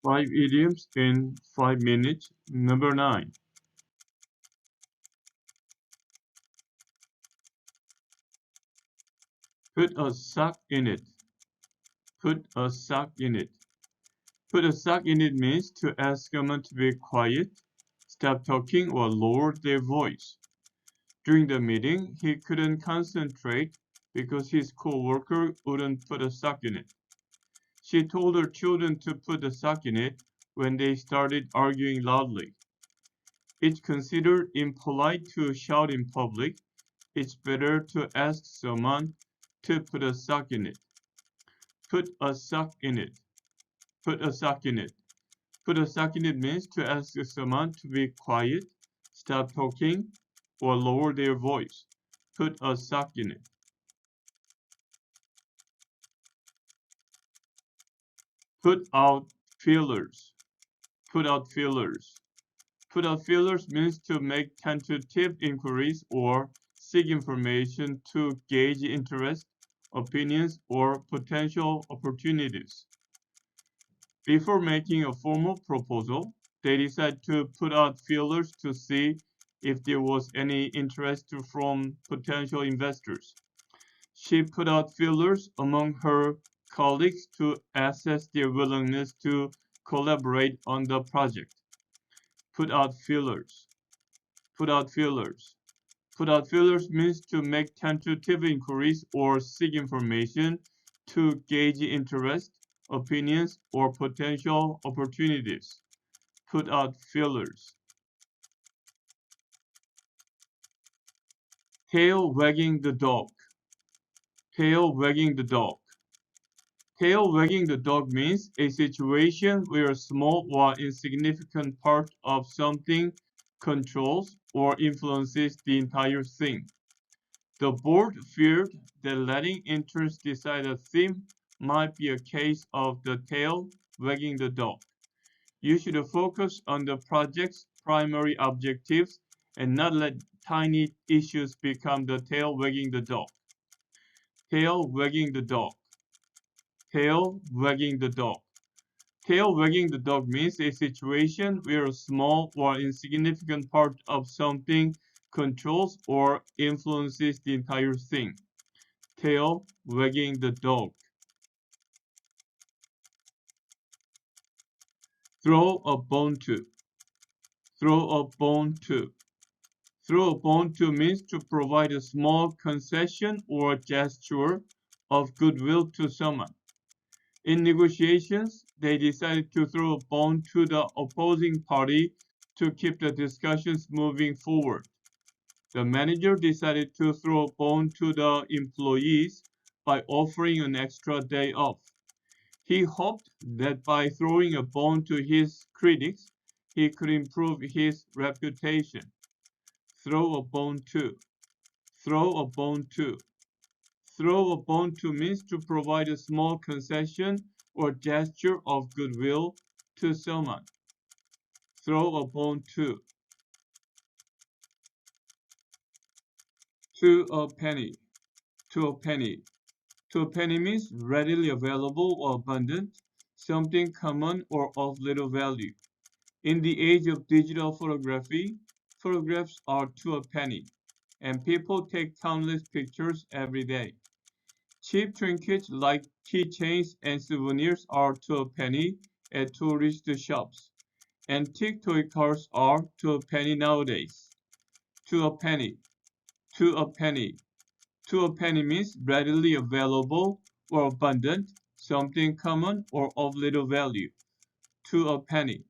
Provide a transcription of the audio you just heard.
5 idioms in 5 minutes. Number 9. Put a sock in it. Put a sock in it. Put a sock in it means to ask someone to be quiet, stop talking, or lower their voice. During the meeting, he couldn't concentrate because his co-worker wouldn't put a sock in it. She told her children to put a sock in it when they started arguing loudly. It's considered impolite to shout in public. It's better to ask someone to put a sock in it. Put a sock in it. Put a sock in it. Put a sock in it means to ask someone to be quiet, stop talking, or lower their voice. Put a sock in it. Put out feelers. Put out feelers. Put out feelers means to make tentative inquiries or seek information to gauge interest, opinions, or potential opportunities. Before making a formal proposal, they decide to put out feelers to see if there was any interest from potential investors. She put out feelers among her colleagues to assess their willingness to collaborate on the project. Put out feelers. Put out feelers. Put out feelers means to make tentative inquiries or seek information to gauge interest, opinions, or potential opportunities. Put out feelers. Tail wagging the dog. Tail wagging the dog. Tail wagging the dog means a situation where a small or insignificant part of something controls or influences the entire thing. The board feared that letting interns decide a theme might be a case of the tail wagging the dog. You should focus on the project's primary objectives and not let tiny issues become the tail wagging the dog. Tail wagging the dog. Tail wagging the dog. Tail wagging the dog means a situation where a small or insignificant part of something controls or influences the entire thing. Tail wagging the dog. Throw a bone to. Throw a bone to. Throw a bone to means to provide a small concession or gesture of goodwill to someone. In negotiations, they decided to throw a bone to the opposing party to keep the discussions moving forward. The manager decided to throw a bone to the employees by offering an extra day off. He hoped that by throwing a bone to his critics, he could improve his reputation. Throw a bone to. Throw a bone to. Throw a bone to means to provide a small concession or gesture of goodwill to someone. Throw a bone to. To a penny. To a penny. To a penny means readily available or abundant, something common or of little value. In the age of digital photography, photographs are to a penny, and people take countless pictures every day. Cheap trinkets like keychains and souvenirs are to a penny at tourist shops. Antique toy cars are to a penny nowadays. To a penny. To a penny. To a penny means readily available or abundant, something common or of little value. To a penny.